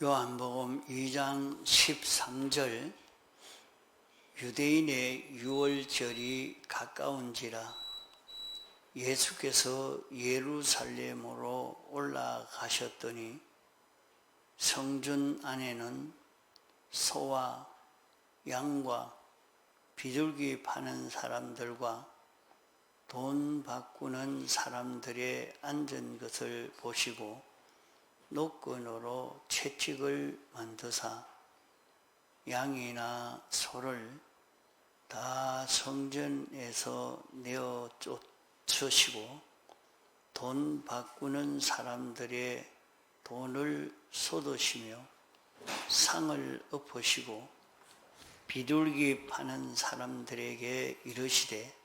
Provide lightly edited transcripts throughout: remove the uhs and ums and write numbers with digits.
요한복음 2장 13절 유대인의 유월절이 가까운지라 예수께서 예루살렘으로 올라가셨더니 성전 안에는 소와 양과 비둘기 파는 사람들과 돈 바꾸는 사람들의 앉은 것을 보시고 노끈으로 채찍을 만드사 양이나 소를 다 성전에서 내어 쫓으시고 돈 바꾸는 사람들의 돈을 쏟으시며 상을 엎으시고 비둘기 파는 사람들에게 이르시되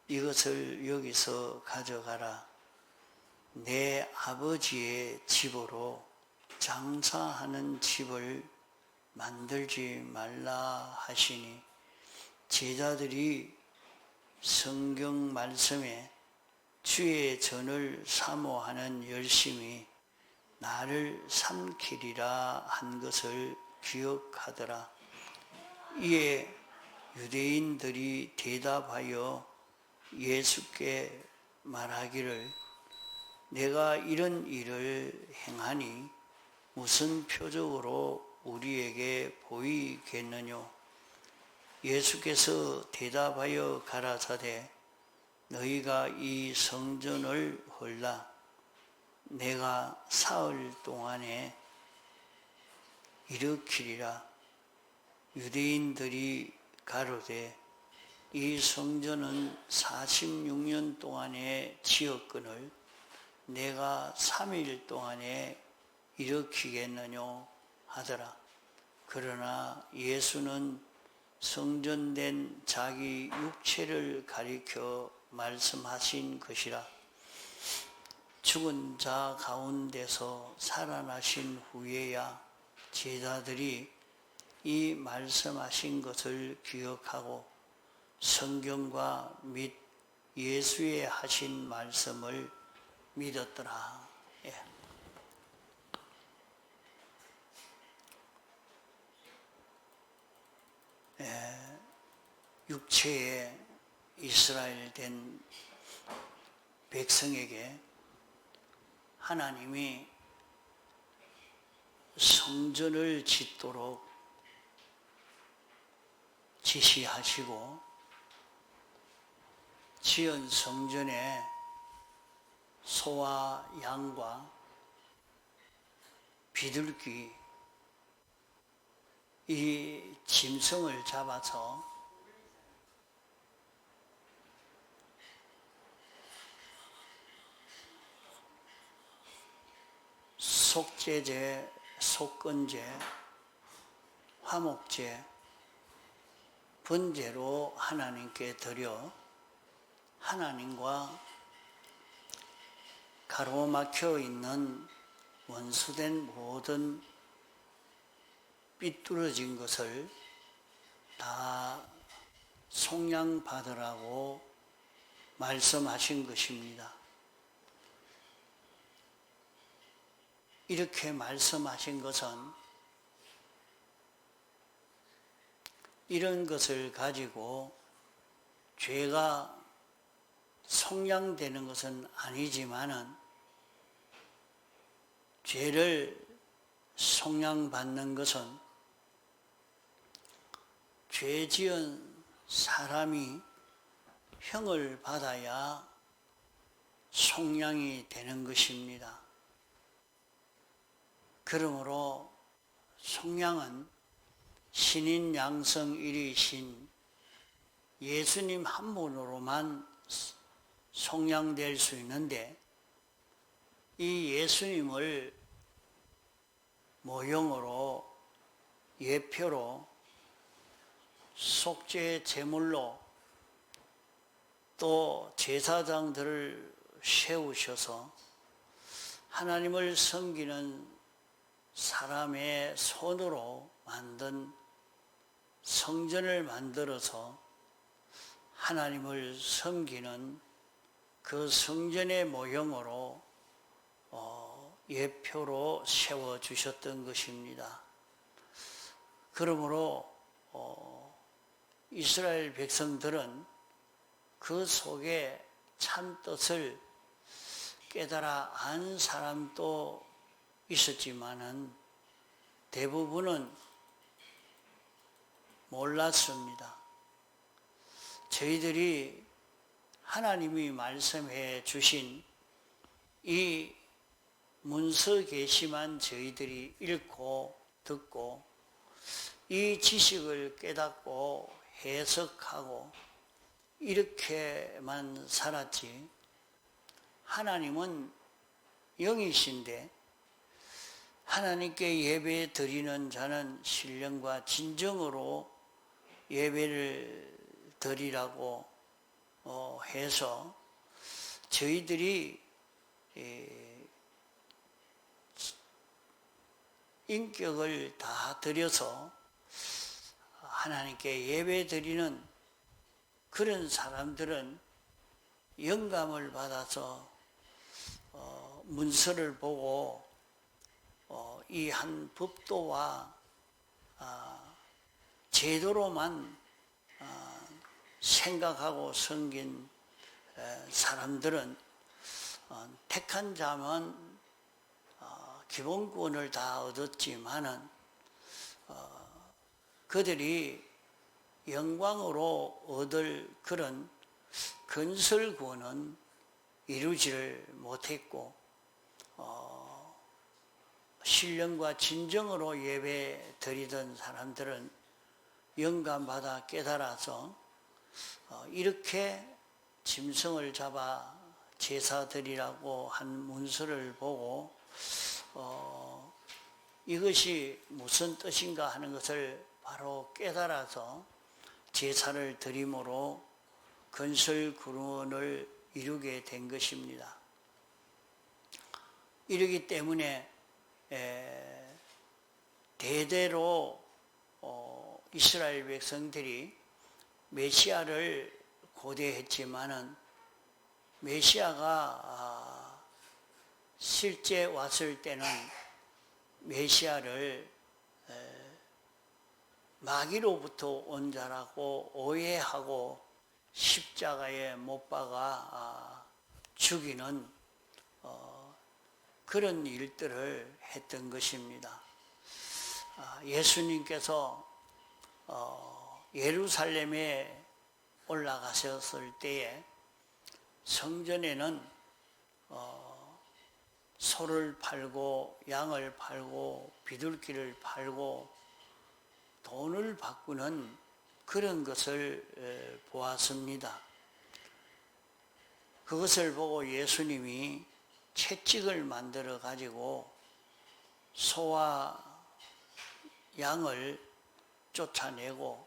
이것을 여기서 가져가라. 내 아버지의 집으로 장사하는 집을 만들지 말라 하시니 제자들이 성경 말씀에 주의 전을 사모하는 열심이 나를 삼키리라 한 것을 기억하더라. 이에 유대인들이 대답하여 예수께 말하기를 내가 이런 일을 행하니 무슨 표적으로 우리에게 보이겠느냐? 예수께서 대답하여 가라사대 너희가 이 성전을 헐라 내가 사흘 동안에 일으키리라. 유대인들이 가로되 이 성전은 46년 동안에 지었거늘 내가 3일 동안에 일으키겠느냐 하더라. 그러나 예수는 성전된 자기 육체를 가리켜 말씀하신 것이라. 죽은 자 가운데서 살아나신 후에야 제자들이 이 말씀하신 것을 기억하고 성경과 및 예수의 하신 말씀을 믿었더라. 육체의 이스라엘 된 백성에게 하나님이 성전을 짓도록 지시하시고 지은 성전에 소와 양과 비둘기 이 짐승을 잡아서 속죄제, 속건제, 화목제, 번제로 하나님께 드려 하나님과 가로막혀 있는 원수된 모든 삐뚤어진 것을 다 속량받으라고 말씀하신 것입니다. 이렇게 말씀하신 것은 이런 것을 가지고 죄가 속량되는 것은 아니지만은 죄를 속량받는 것은 죄 지은 사람이 형을 받아야 속량이 되는 것입니다. 그러므로 속량은 신인 양성 일이신 예수님 한 분으로만 속량될 수 있는데 이 예수님을 모형으로 예표로 속죄 제물로 또 제사장들을 세우셔서 하나님을 섬기는 사람의 손으로 만든 성전을 만들어서 하나님을 섬기는 그 성전의 모형으로 예표로 세워주셨던 것입니다. 그러므로 이스라엘 백성들은 그 속에 참 뜻을 깨달아 안 사람도 있었지만은 대부분은 몰랐습니다. 저희들이 하나님이 말씀해 주신 이 문서 계시만 저희들이 읽고 듣고 이 지식을 깨닫고 해석하고 이렇게만 살았지, 하나님은 영이신데 하나님께 예배 드리는 자는 신령과 진정으로 예배를 드리라고 해서 저희들이 인격을 다 드려서 하나님께 예배 드리는 그런 사람들은 영감을 받아서 문서를 보고 이 한 법도와 제도로만 생각하고 섬긴 사람들은 택한 자만 기본권을 다 얻었지만은 그들이 영광으로 얻을 그런 건설권은 이루지를 못했고 신령과 진정으로 예배 드리던 사람들은 영감받아 깨달아서 이렇게 짐승을 잡아 제사 드리라고 한 문서를 보고 이것이 무슨 뜻인가 하는 것을 바로 깨달아서 제사를 드림으로 건설 구원을 이루게 된 것입니다. 이러기 때문에 대대로 이스라엘 백성들이 메시아를 고대했지만은 메시아가 실제 왔을 때는 메시아를 마귀로부터 온 자라고 오해하고 십자가에 못 박아 죽이는 그런 일들을 했던 것입니다. 예수님께서 예루살렘에 올라가셨을 때에 성전에는 소를 팔고 양을 팔고 비둘기를 팔고 돈을 바꾸는 그런 것을 보았습니다. 그것을 보고 예수님이 채찍을 만들어 가지고 소와 양을 쫓아내고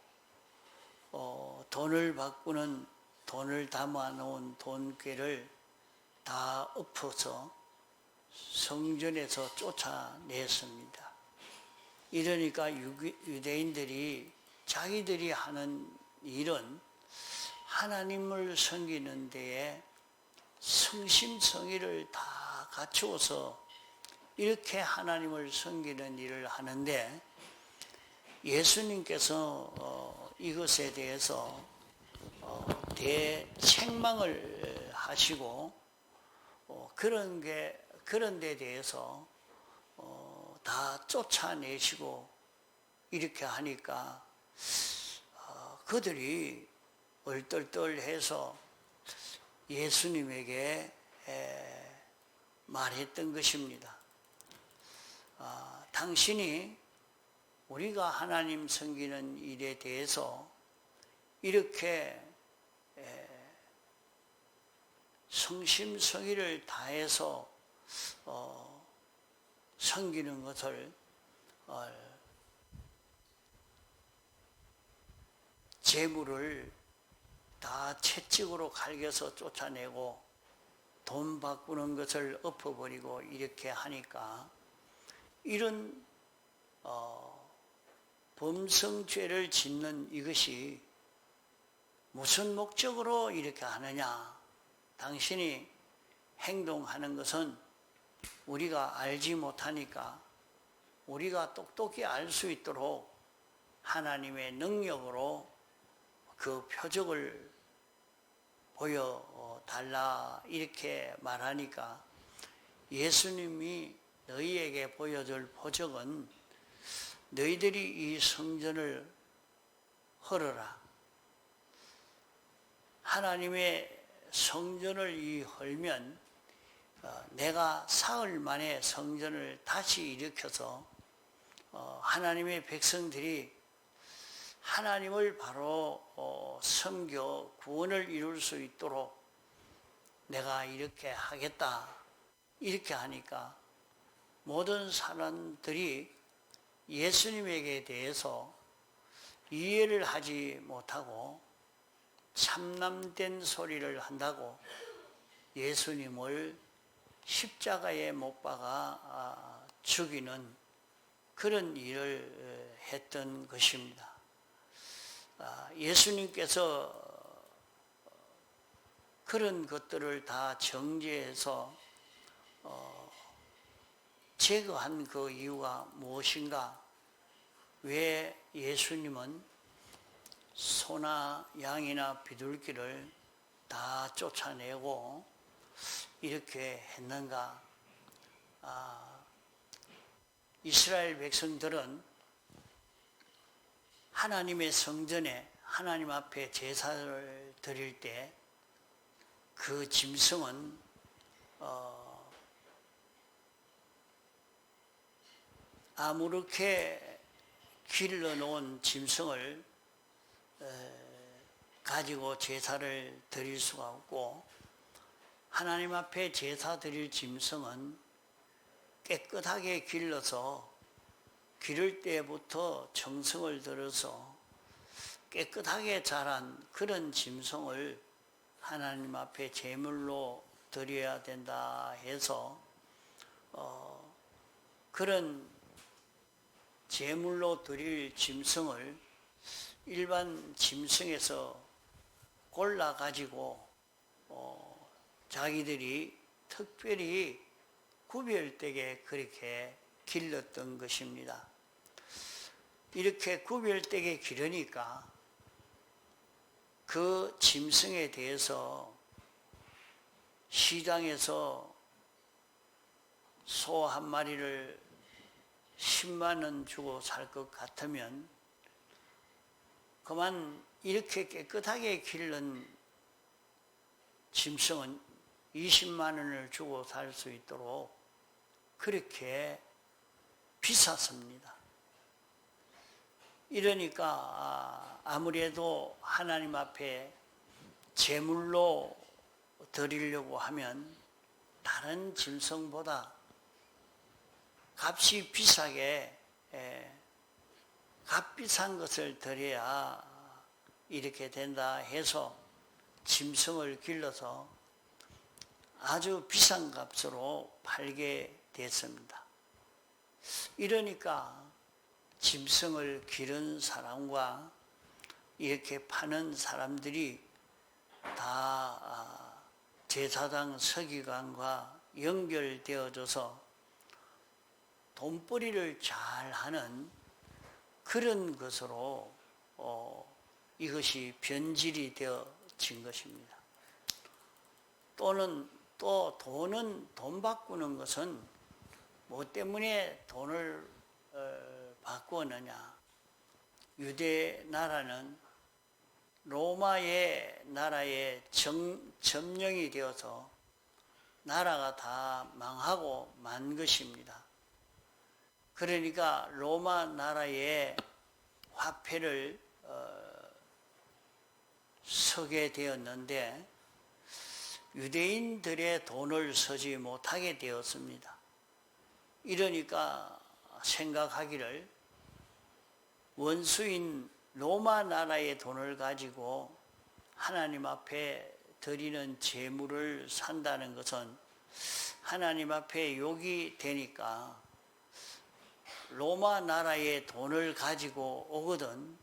돈을 바꾸는 돈을 담아 놓은 돈괴를 다 엎어서 성전에서 쫓아냈습니다. 이러니까 유대인들이 자기들이 하는 일은 하나님을 섬기는 데에 성심성의를 다 갖추어서 이렇게 하나님을 섬기는 일을 하는데 예수님께서 이것에 대해서 대책망을 하시고 그런 데 대해서 다 쫓아내시고 이렇게 하니까 그들이 얼떨떨해서 예수님에게 말했던 것입니다. 당신이 우리가 하나님 섬기는 일에 대해서 이렇게 성심성의를 다해서 섬기는 것을 재물을 다 채찍으로 갈겨서 쫓아내고 돈 바꾸는 것을 엎어버리고 이렇게 하니까 이런 범성죄를 짓는 이것이 무슨 목적으로 이렇게 하느냐? 당신이 행동하는 것은 우리가 알지 못하니까 우리가 똑똑히 알 수 있도록 하나님의 능력으로 그 표적을 보여달라 이렇게 말하니까 예수님이 너희에게 보여줄 표적은 너희들이 이 성전을 헐어라. 하나님의 성전을 헐면 내가 사흘 만에 성전을 다시 일으켜서 하나님의 백성들이 하나님을 바로 섬겨 구원을 이룰 수 있도록 내가 이렇게 하겠다 이렇게 하니까 모든 사람들이 예수님에게 대해서 이해를 하지 못하고 참남된 소리를 한다고 예수님을 십자가에 못 박아 죽이는 그런 일을 했던 것입니다. 예수님께서 그런 것들을 다 정죄해서 제거한 그 이유가 무엇인가? 왜 예수님은 소나 양이나 비둘기를 다 쫓아내고 이렇게 했는가? 이스라엘 백성들은 하나님의 성전에 하나님 앞에 제사를 드릴 때 그 짐승은 아무렇게 길러놓은 짐승을 가지고 제사를 드릴 수가 없고 하나님 앞에 제사 드릴 짐승은 깨끗하게 길러서 기를 때부터 정성을 들여서 깨끗하게 자란 그런 짐승을 하나님 앞에 제물로 드려야 된다 해서 그런 제물로 드릴 짐승을 일반 짐승에서 골라가지고 자기들이 특별히 구별되게 그렇게 길렀던 것입니다. 이렇게 구별되게 기르니까 그 짐승에 대해서 시장에서 소 한 마리를 10만 원 주고 살 것 같으면 그만 이렇게 깨끗하게 기른 짐승은 20만 원을 주고 살 수 있도록 그렇게 비쌌습니다. 이러니까 아무래도 하나님 앞에 제물로 드리려고 하면 다른 짐승보다 값이 비싸게 값비싼 것을 드려야 이렇게 된다 해서 짐승을 길러서 아주 비싼 값으로 팔게 됐습니다. 이러니까 짐승을 기른 사람과 이렇게 파는 사람들이 다 제사장 서기관과 연결되어져서 돈벌이를 잘하는 그런 것으로 이것이 변질이 되어진 것입니다. 또는 또 돈 바꾸는 것은 뭐 때문에 돈을 바꾸었느냐? 유대 나라는 로마의 나라에 점령이 되어서 나라가 다 망하고 만 것입니다. 그러니까 로마 나라의 화폐를 서게 되었는데 유대인들의 돈을 서지 못하게 되었습니다. 이러니까 생각하기를 원수인 로마 나라의 돈을 가지고 하나님 앞에 드리는 제물을 산다는 것은 하나님 앞에 욕이 되니까 로마 나라의 돈을 가지고 오거든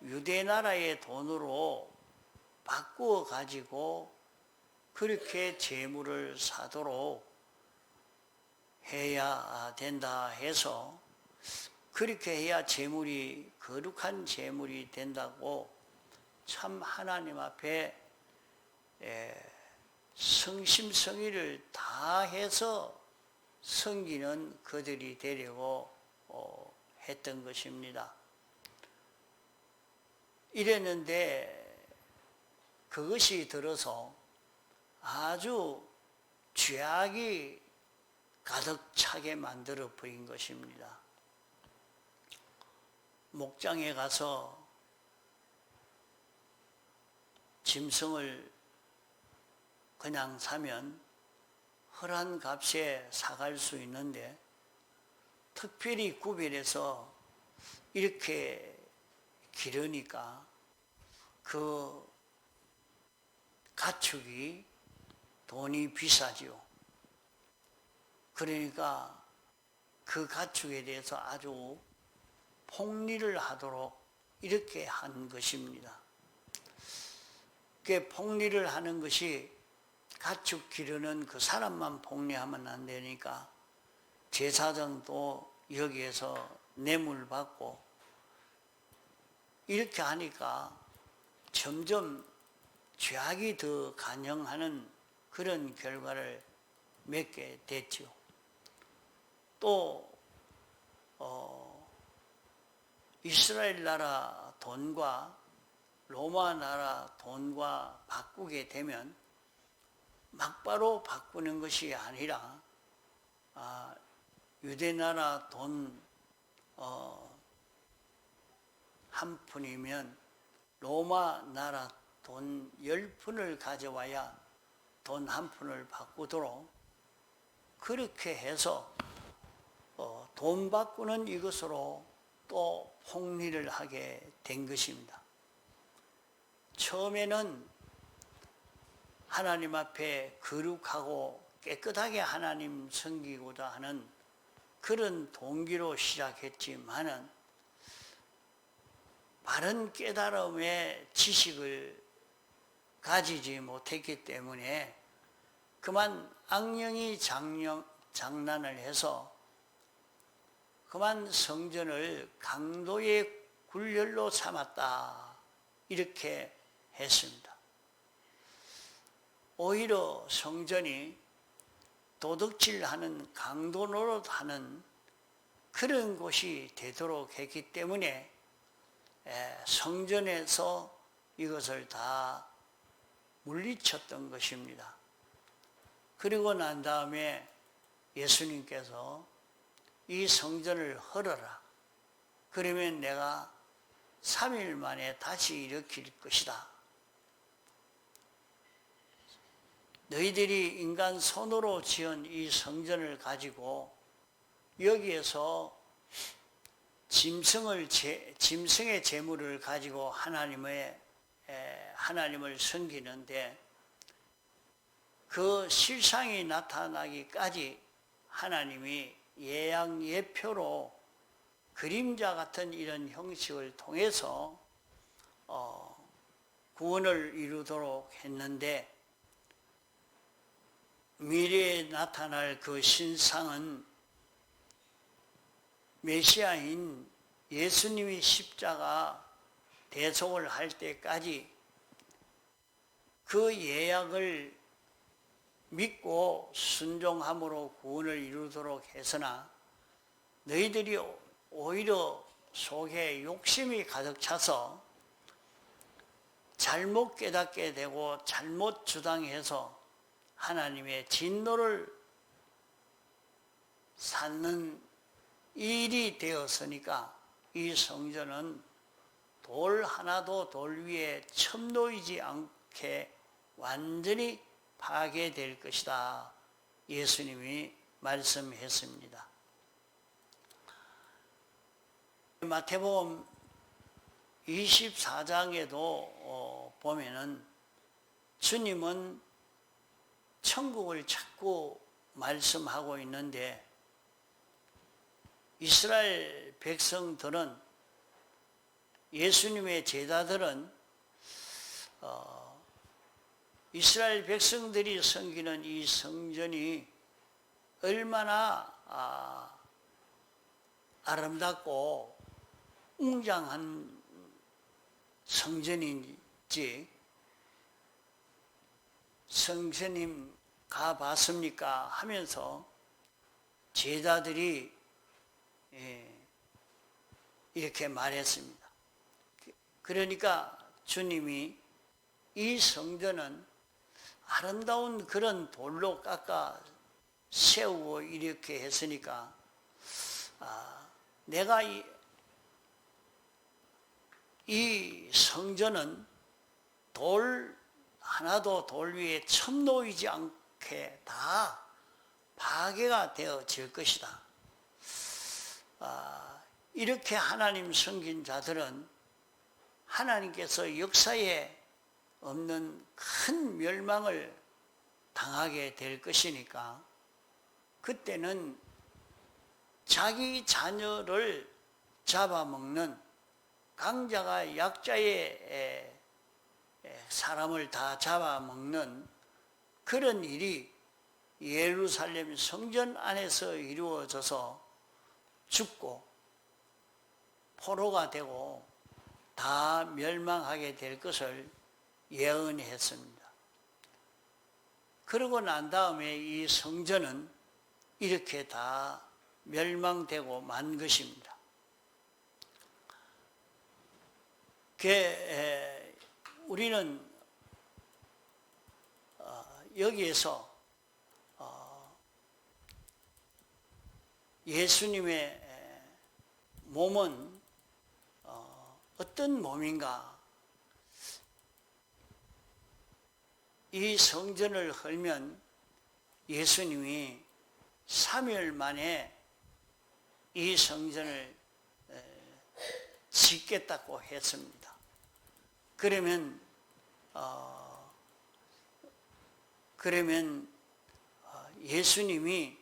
유대 나라의 돈으로 바꾸어 가지고 그렇게 제물을 사도록 해야 된다 해서 그렇게 해야 제물이 거룩한 제물이 된다고 참 하나님 앞에 성심성의를 다해서 섬기는 그들이 되려고 했던 것입니다. 이랬는데 그것이 들어서 아주 죄악이 가득 차게 만들어 버린 것입니다. 목장에 가서 짐승을 그냥 사면 헐한 값에 사갈 수 있는데 특별히 구별해서 이렇게 기르니까 그 가축이 돈이 비싸지요. 그러니까 그 가축에 대해서 아주 폭리를 하도록 이렇게 한 것입니다. 그 폭리를 하는 것이 가축 기르는 그 사람만 폭리하면 안 되니까 제사장도 여기에서 뇌물 받고 이렇게 하니까 점점 죄악이 더 간영하는 그런 결과를 맺게 됐죠. 또 이스라엘 나라 돈과 로마 나라 돈과 바꾸게 되면 막바로 바꾸는 것이 아니라 유대 나라 돈 한 푼이면 로마 나라 돈 10푼을 가져와야 돈 한 푼을 바꾸도록 그렇게 해서 돈 바꾸는 이것으로 또 폭리를 하게 된 것입니다. 처음에는 하나님 앞에 거룩하고 깨끗하게 하나님 섬기고자 하는 그런 동기로 시작했지만은 바른 깨달음의 지식을 가지지 못했기 때문에 그만 악령이 장난을 해서 그만 성전을 강도의 굴열로 삼았다 이렇게 했습니다. 오히려 성전이 도둑질하는 강도 노릇하는 그런 곳이 되도록 했기 때문에 성전에서 이것을 다 물리쳤던 것입니다. 그리고 난 다음에 예수님께서 이 성전을 헐어라. 그러면 내가 3일 만에 다시 일으킬 것이다. 너희들이 인간 손으로 지은 이 성전을 가지고 여기에서 짐승의 제물을 가지고 하나님을 섬기는데 그 실상이 나타나기까지 하나님이 예양 예표로 그림자 같은 이런 형식을 통해서 구원을 이루도록 했는데 미래에 나타날 그 신상은 메시아인 예수님이 십자가 대속을 할 때까지 그 예약을 믿고 순종함으로 구원을 이루도록 했으나 너희들이 오히려 속에 욕심이 가득 차서 잘못 깨닫게 되고 잘못 주장해서 하나님의 진노를 쌓는 일이 되었으니까 이 성전은 돌 하나도 돌 위에 첨놓이지 않게 완전히 파괴될 것이다. 예수님이 말씀했습니다. 마태복음 24장에도 보면은 주님은 천국을 자꾸 말씀하고 있는데 이스라엘 백성들은 예수님의 제자들은 이스라엘 백성들이 섬기는 이 성전이 얼마나 아름답고 웅장한 성전인지 성전님 가봤습니까? 하면서 제자들이 이렇게 말했습니다. 그러니까 주님이 이 성전은 아름다운 그런 돌로 깎아 세우고 이렇게 했으니까 내가 이 성전은 돌 하나도 돌 위에 첨 놓이지 않게 다 파괴가 되어질 것이다. 이렇게 하나님 섬긴 자들은 하나님께서 역사에 없는 큰 멸망을 당하게 될 것이니까 그때는 자기 자녀를 잡아먹는 강자가 약자의 사람을 다 잡아먹는 그런 일이 예루살렘 성전 안에서 이루어져서 죽고 포로가 되고 다 멸망하게 될 것을 예언했습니다. 그러고 난 다음에 이 성전은 이렇게 다 멸망되고 만 것입니다. 우리는 여기에서 예수님의 몸은 어떤 몸인가? 이 성전을 헐면 예수님이 3일 만에 이 성전을 짓겠다고 했습니다. 그러면 예수님이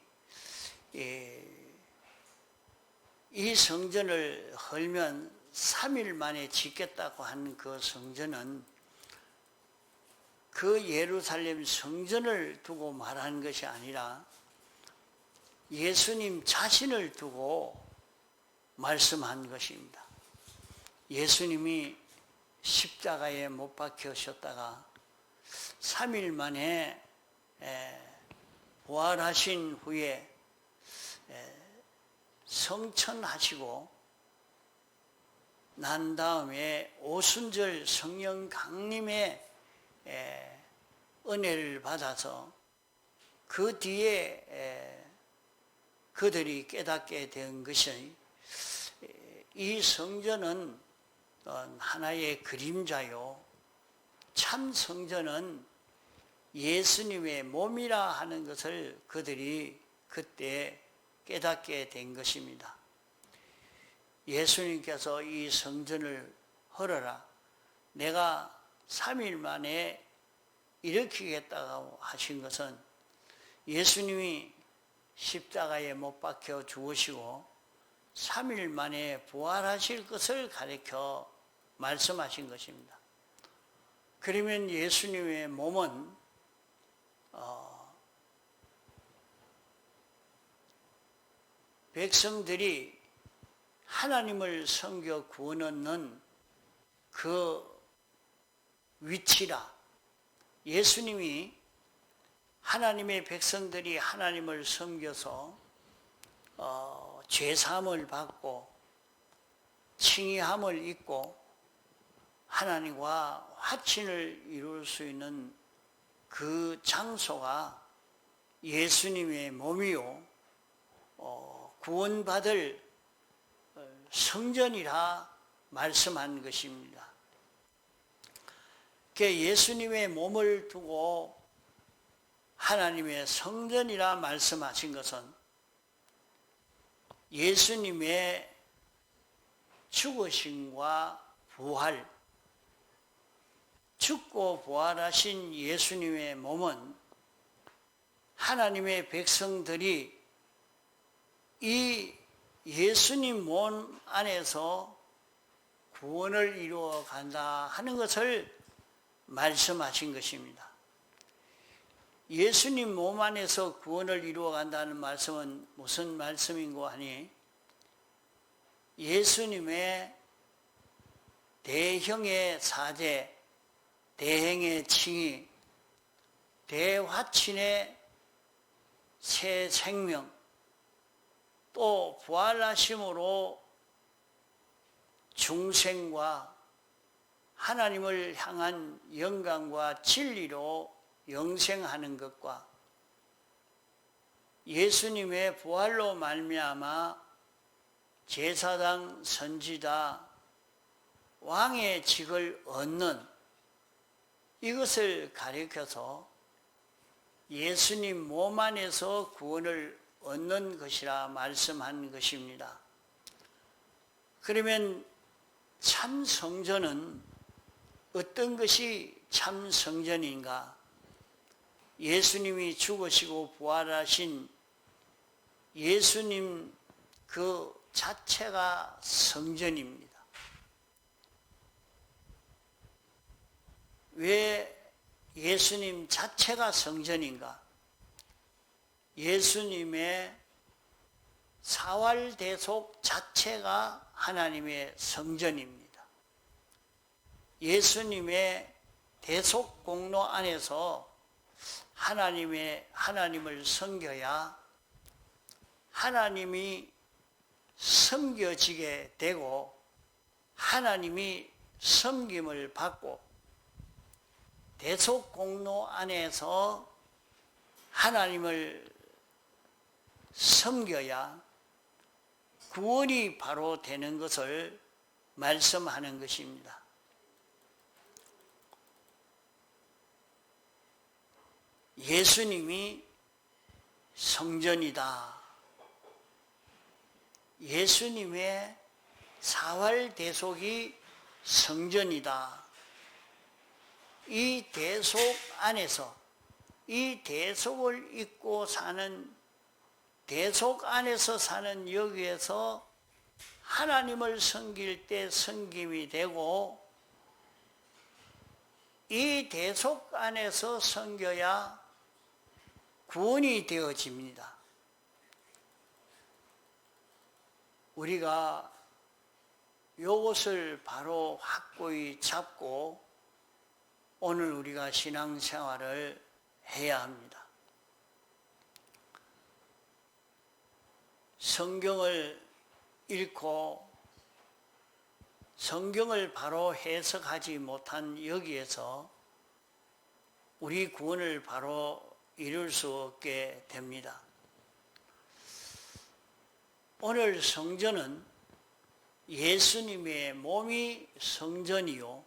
이 성전을 헐면 3일 만에 짓겠다고 한 그 성전은 그 예루살렘 성전을 두고 말하는 것이 아니라 예수님 자신을 두고 말씀한 것입니다. 예수님이 십자가에 못 박혀셨다가 3일 만에 부활하신 후에 성천하시고 난 다음에 오순절 성령 강림의 은혜를 받아서 그 뒤에 그들이 깨닫게 된 것이 이 성전은 하나의 그림자요, 참 성전은 예수님의 몸이라 하는 것을 그들이 그때 깨닫게 된 것입니다. 예수님께서 이 성전을 헐어라, 내가 3일 만에 일으키겠다고 하신 것은 예수님이 십자가에 못 박혀 죽으시고 3일 만에 부활하실 것을 가리켜 말씀하신 것입니다. 그러면 예수님의 몸은 백성들이 하나님을 섬겨 구원 얻는 그 위치라, 예수님이 하나님의 백성들이 하나님을 섬겨서 죄사함을 받고 칭의함을 입고 하나님과 화친을 이룰 수 있는 그 장소가 예수님의 몸이요 구원받을 성전이라 말씀한 것입니다. 예수님의 몸을 두고 하나님의 성전이라 말씀하신 것은 예수님의 죽으심과 부활, 죽고 부활하신 예수님의 몸은 하나님의 백성들이 이 예수님 몸 안에서 구원을 이루어 간다 하는 것을 말씀하신 것입니다. 예수님 몸 안에서 구원을 이루어 간다는 말씀은 무슨 말씀인고 하니, 예수님의 대형의 사제, 대행의 칭의, 대화친의 새 생명, 또 부활하심으로 중생과 하나님을 향한 영광과 진리로 영생하는 것과 예수님의 부활로 말미암아 제사장, 선지자, 왕의 직을 얻는 이것을 가리켜서 예수님 몸 안에서 구원을 얻는 것이라 말씀한 것입니다. 그러면 참 성전은 어떤 것이 참 성전인가? 예수님이 죽으시고 부활하신 예수님 그 자체가 성전입니다. 왜 예수님 자체가 성전인가? 예수님의 사활대속 자체가 하나님의 성전입니다. 예수님의 대속공로 안에서 하나님을 섬겨야 하나님이 섬겨지게 되고 하나님이 섬김을 받고, 대속공로 안에서 하나님을 섬겨야 구원이 바로 되는 것을 말씀하는 것입니다. 예수님이 성전이다. 예수님의 사활대속이 성전이다. 이 대속 안에서, 이 대속을 입고 사는, 대속 안에서 사는 여기에서 하나님을 섬길 때 섬김이 되고, 이 대속 안에서 섬겨야 구원이 되어집니다. 우리가 이것을 바로 확고히 잡고 오늘 우리가 신앙생활을 해야 합니다. 성경을 읽고 성경을 바로 해석하지 못한 여기에서 우리 구원을 바로 이룰 수 없게 됩니다. 오늘 성전은 예수님의 몸이 성전이요,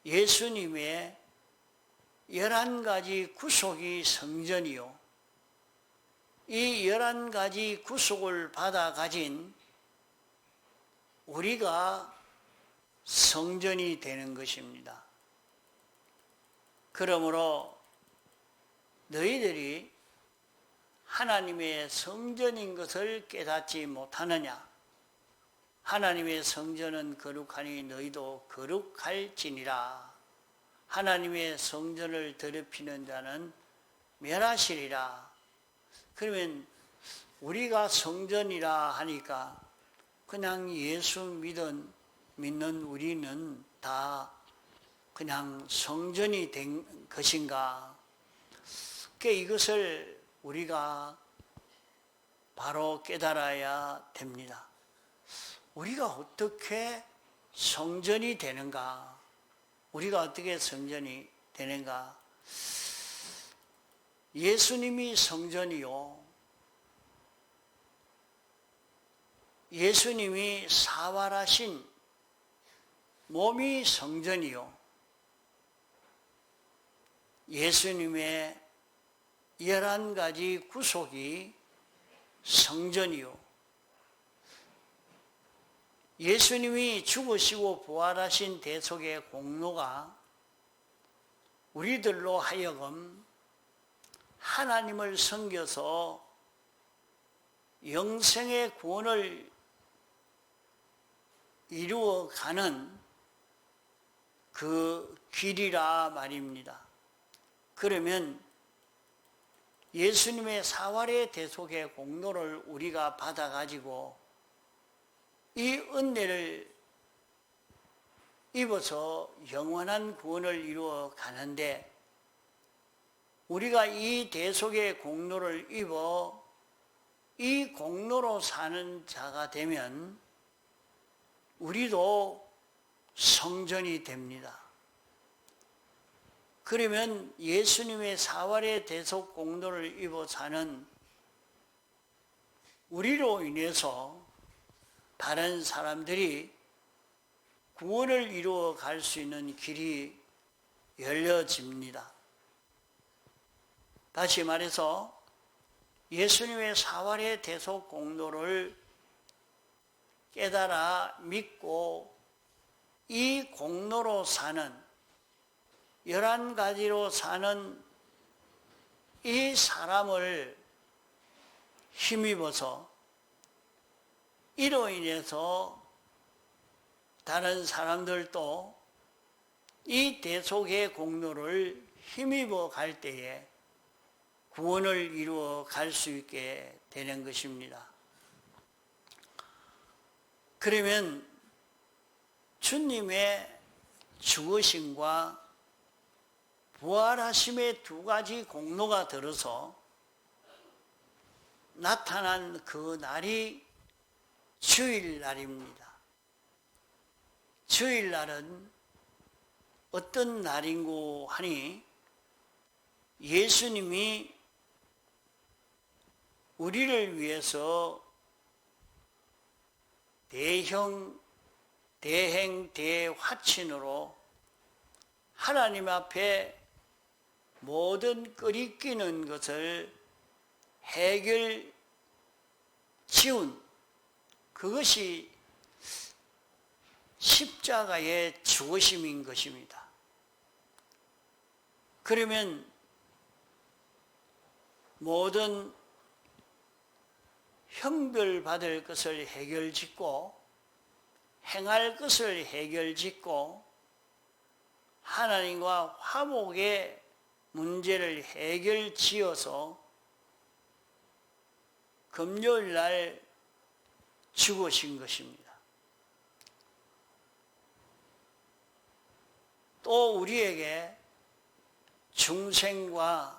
예수님의 11가지 구속이 성전이요, 이 11가지 구속을 받아 가진 우리가 성전이 되는 것입니다. 그러므로 너희들이 하나님의 성전인 것을 깨닫지 못하느냐? 하나님의 성전은 거룩하니 너희도 거룩할지니라. 하나님의 성전을 더럽히는 자는 멸하시리라. 그러면 우리가 성전이라 하니까 그냥 예수 믿는 우리는 다 그냥 성전이 된 것인가? 이것을 우리가 바로 깨달아야 됩니다. 우리가 어떻게 성전이 되는가? 우리가 어떻게 성전이 되는가? 예수님이 성전이요, 예수님이 사활하신 몸이 성전이요, 예수님의 11가지 구속이 성전이요, 예수님이 죽으시고 부활하신 대속의 공로가 우리들로 하여금 하나님을 섬겨서 영생의 구원을 이루어가는 그 길이라 말입니다. 그러면 예수님의 사활의 대속의 공로를 우리가 받아가지고 이 은혜를 입어서 영원한 구원을 이루어 가는데, 우리가 이 대속의 공로를 입어 이 공로로 사는 자가 되면 우리도 성전이 됩니다. 그러면 예수님의 사활의 대속 공로를 입어 사는 우리로 인해서 다른 사람들이 구원을 이루어 갈 수 있는 길이 열려집니다. 다시 말해서 예수님의 사활의 대속 공로를 깨달아 믿고 이 공로로 사는, 11가지로 사는 이 사람을 힘입어서 이로 인해서 다른 사람들도 이 대속의 공로를 힘입어 갈 때에 구원을 이루어 갈 수 있게 되는 것입니다. 그러면 주님의 죽으심과 부활하심의 두 가지 공로가 들어서 나타난 그 날이 주일날입니다. 주일날은 어떤 날인고 하니, 예수님이 우리를 위해서 대행 대화친으로 하나님 앞에 모든 끄리끼는 것을 해결 지운, 그것이 십자가의 죽으심인 것입니다. 그러면 모든 형벌받을 것을 해결짓고 행할 것을 해결짓고 하나님과 화목의 문제를 해결지어서 금요일 날 죽으신 것입니다. 또 우리에게 중생과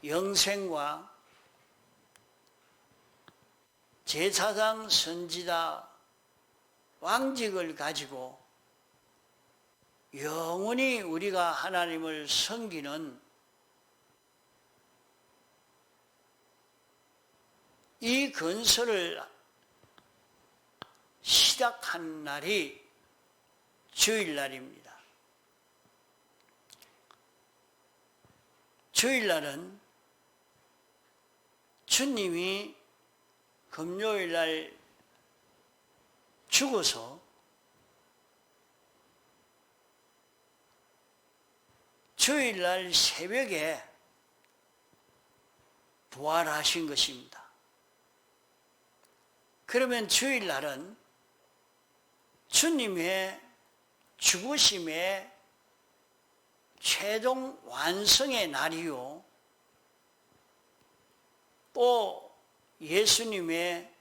영생과 제사장, 선지자, 왕직을 가지고 영원히 우리가 하나님을 섬기는 이 건설을 시작한 날이 주일날입니다. 주일날은 주님이 금요일날 죽어서 주일날 새벽에 부활하신 것입니다. 그러면 주일날은 주님의 죽으심의 최종 완성의 날이요, 또 예수님의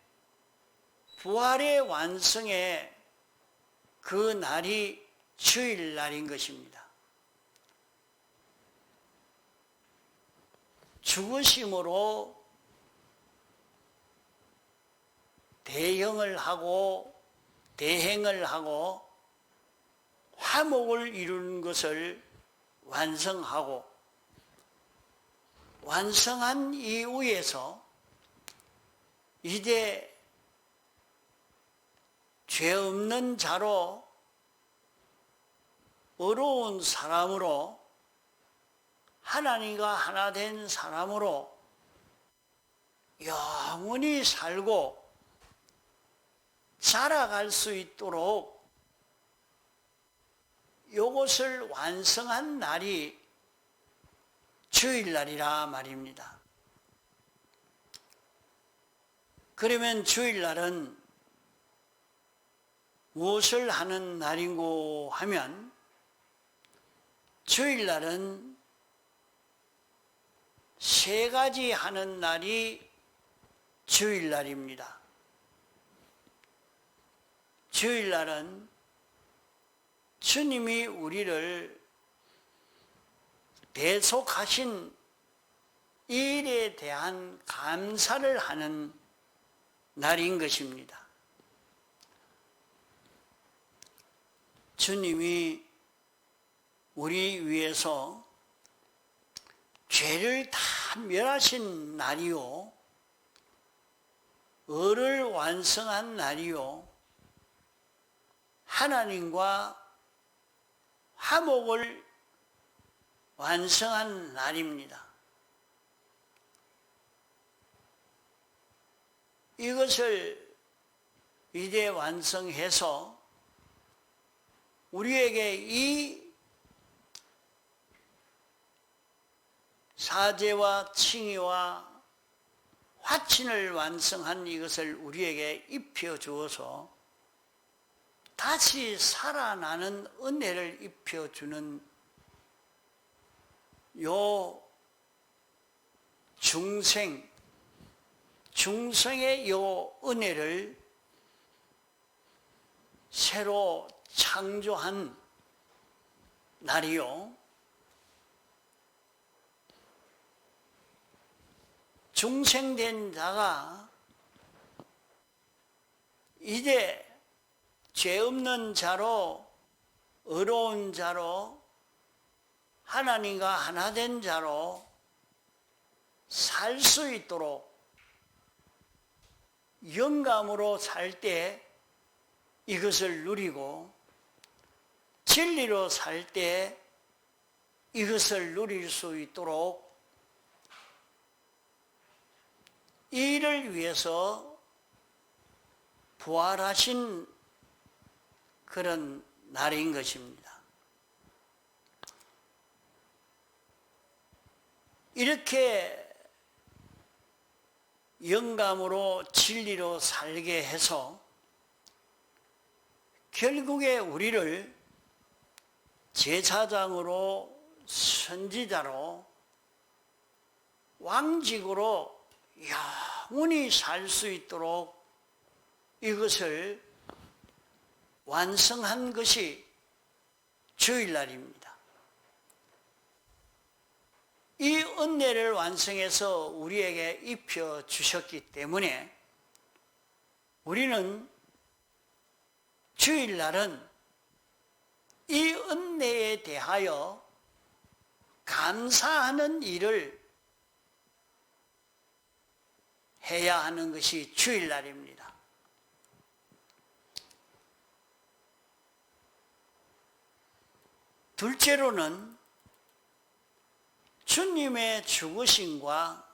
부활의 완성의 그 날이 주일날인 것입니다. 죽으심으로 대형을 하고 대행을 하고 화목을 이루는 것을 완성하고, 완성한 이후에서 이제 죄 없는 자로 의로운 사람으로 하나님과 하나 된 사람으로 영원히 살고 살아갈 수 있도록 이것을 완성한 날이 주일날이라 말입니다. 그러면 주일날은 무엇을 하는 날인고 하면, 주일날은 세 가지 하는 날이 주일날입니다. 주일날은 주님이 우리를 대속하신 일에 대한 감사를 하는 날인 것입니다. 주님이 우리 위해서 죄를 다 멸하신 날이요, 의를 완성한 날이요, 하나님과 화목을 완성한 날입니다. 이것을 이제 완성해서 우리에게 이 사죄와 칭의와 화친을 완성한 이것을 우리에게 입혀 주어서 다시 살아나는 은혜를 입혀 주는 요 중생의 요 은혜를 새로 창조한 날이요, 중생된 자가 이제 죄 없는 자로, 의로운 자로, 하나님과 하나 된 자로 살 수 있도록 영감으로 살 때 이것을 누리고, 진리로 살 때 이것을 누릴 수 있도록 이를 위해서 부활하신 그런 날인 것입니다. 이렇게 영감으로 진리로 살게 해서 결국에 우리를 제사장으로, 선지자로, 왕직으로 영원히 살 수 있도록 이것을 완성한 것이 주일날입니다. 이 은혜를 완성해서 우리에게 입혀 주셨기 때문에 우리는 주일날은 이 은혜에 대하여 감사하는 일을 해야 하는 것이 주일날입니다. 둘째로는 주님의 죽으심과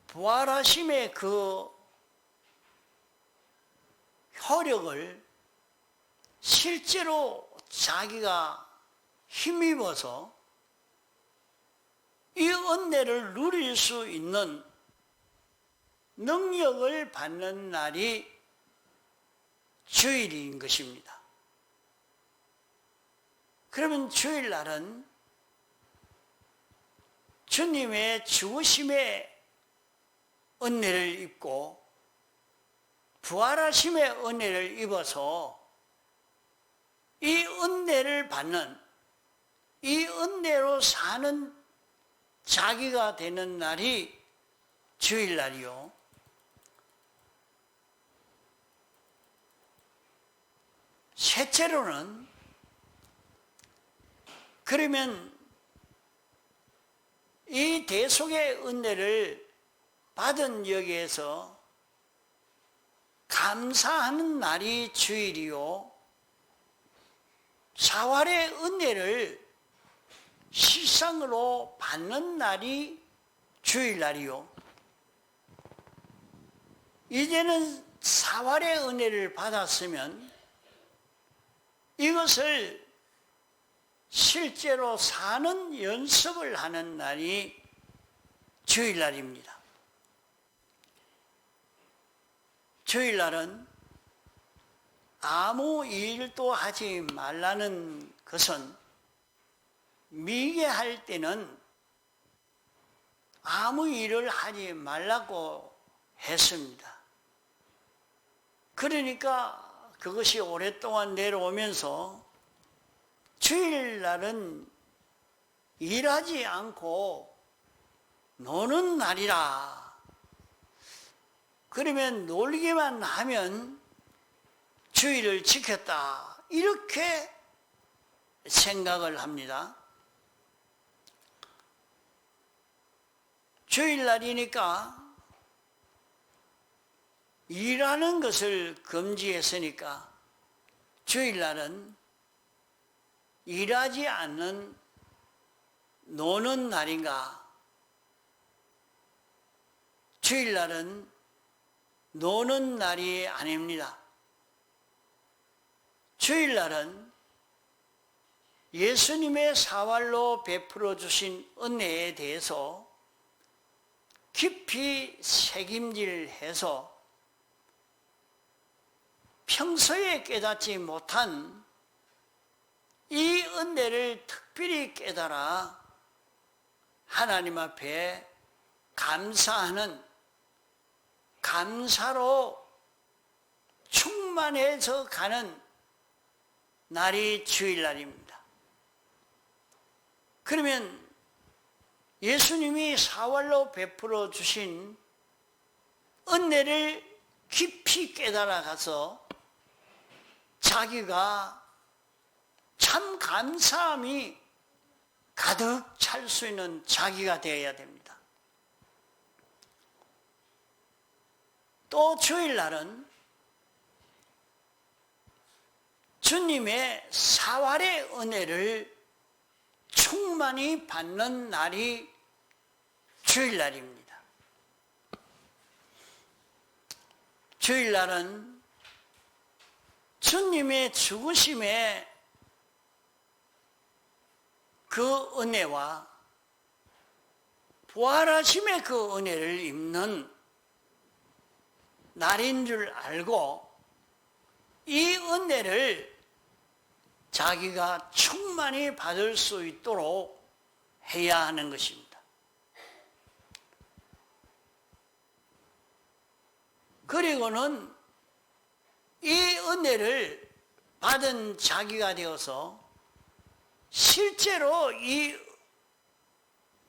부활하심의 그 효력을 실제로 자기가 힘입어서 이 은혜를 누릴 수 있는 능력을 받는 날이 주일인 것입니다. 그러면 주일날은 주님의 죽으심의 은혜를 입고 부활하심의 은혜를 입어서 이 은혜를 받는, 이 은혜로 사는 자기가 되는 날이 주일날이요. 셋째로는, 그러면 이 대속의 은혜를 받은 여기에서 감사하는 날이 주일이요, 사활의 은혜를 실상으로 받는 날이 주일날이요. 이제는 사활의 은혜를 받았으면 이것을 실제로 사는 연습을 하는 날이 주일날입니다. 주일날은 아무 일도 하지 말라는 것은 미개할 때는 아무 일을 하지 말라고 했습니다. 그러니까 그것이 오랫동안 내려오면서 주일날은 일하지 않고 노는 날이라. 그러면 놀기만 하면 주일을 지켰다. 이렇게 생각을 합니다. 주일날이니까 일하는 것을 금지했으니까 주일날은 일하지 않는 노는 날인가? 주일날은 노는 날이 아닙니다. 주일날은 예수님의 사활로 베풀어 주신 은혜에 대해서 깊이 새김질해서 평소에 깨닫지 못한 이 은혜를 특별히 깨달아 하나님 앞에 감사하는, 감사로 충만해져 가는 날이 주일날입니다. 그러면 예수님이 사활로 베풀어 주신 은혜를 깊이 깨달아 가서 자기가 참 감사함이 가득 찰 수 있는 자기가 되어야 됩니다. 또 주일날은 주님의 사활의 은혜를 충만히 받는 날이 주일날입니다. 주일날은 주님의 죽으심의 그 은혜와 부활하심의 그 은혜를 입는 날인 줄 알고 이 은혜를 자기가 충만히 받을 수 있도록 해야 하는 것입니다. 그리고는 이 은혜를 받은 자기가 되어서 실제로 이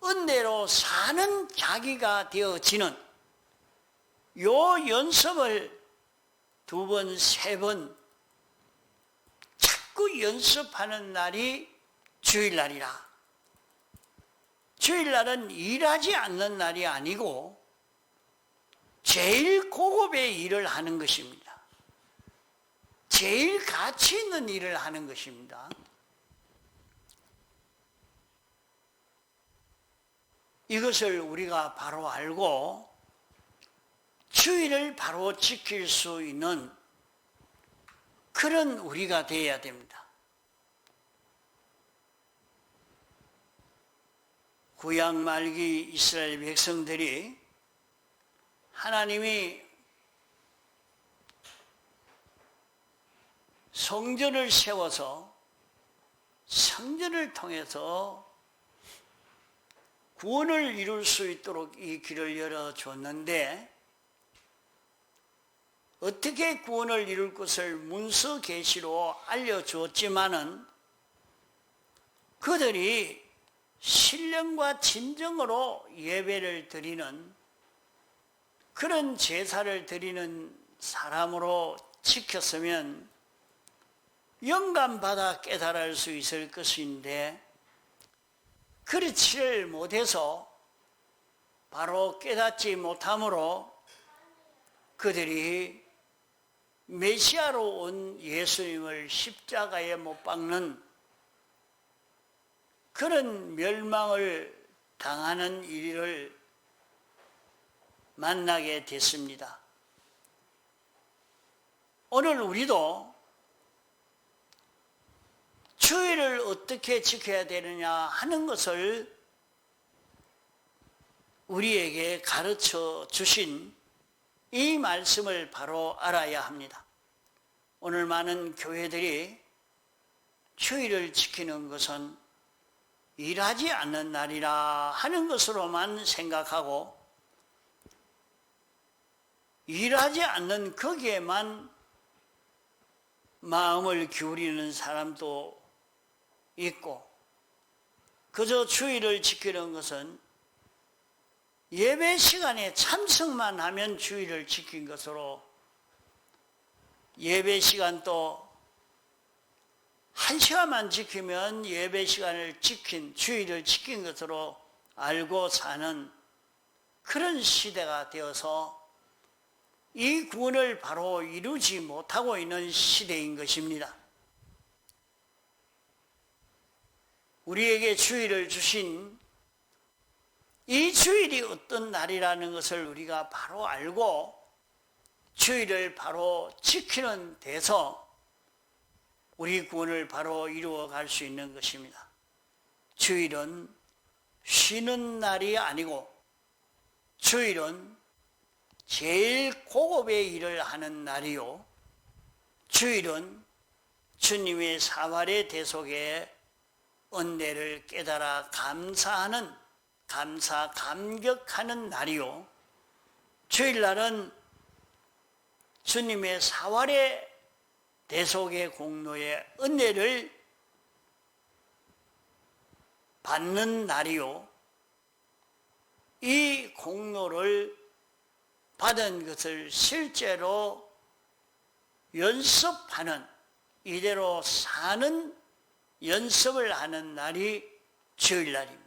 은혜로 사는 자기가 되어지는 요 연습을 2번, 3번 자꾸 연습하는 날이 주일날이라. 주일날은 일하지 않는 날이 아니고 제일 고급의 일을 하는 것입니다. 제일 가치 있는 일을 하는 것입니다. 이것을 우리가 바로 알고 주일을 바로 지킬 수 있는 그런 우리가 되어야 됩니다. 구약 말기 이스라엘 백성들이 하나님이 성전을 세워서 성전을 통해서 구원을 이룰 수 있도록 이 길을 열어줬는데 어떻게 구원을 이룰 것을 문서 계시로 알려주었지만은 그들이 신령과 진정으로 예배를 드리는 그런 제사를 드리는 사람으로 지켰으면 영감받아 깨달을 수 있을 것인데 그렇지를 못해서 바로 깨닫지 못함으로 그들이 메시아로 온 예수님을 십자가에 못 박는 그런 멸망을 당하는 일을 만나게 됐습니다. 오늘 우리도 주일을 어떻게 지켜야 되느냐 하는 것을 우리에게 가르쳐 주신 이 말씀을 바로 알아야 합니다. 오늘 많은 교회들이 주일을 지키는 것은 일하지 않는 날이라 하는 것으로만 생각하고 일하지 않는 거기에만 마음을 기울이는 사람도 있고 그저 주일을 지키는 것은 예배 시간에 참석만 하면 주일을 지킨 것으로 예배 시간도 1시간만 지키면 예배 시간을 지킨 주일을 지킨 것으로 알고 사는 그런 시대가 되어서 이 구원을 바로 이루지 못하고 있는 시대인 것입니다. 우리에게 주일을 주신 이 주일이 어떤 날이라는 것을 우리가 바로 알고 주일을 바로 지키는 데서 우리 구원을 바로 이루어 갈 수 있는 것입니다. 주일은 쉬는 날이 아니고 주일은 제일 고급의 일을 하는 날이요 주일은 주님의 사활의 대속에 은혜를 깨달아 감격하는 날이요 주일날은 주님의 사활의 대속의 공로의 은혜를 받는 날이요 이 공로를 받은 것을 실제로 연습하는 이대로 사는 연습을 하는 날이 주일날입니다.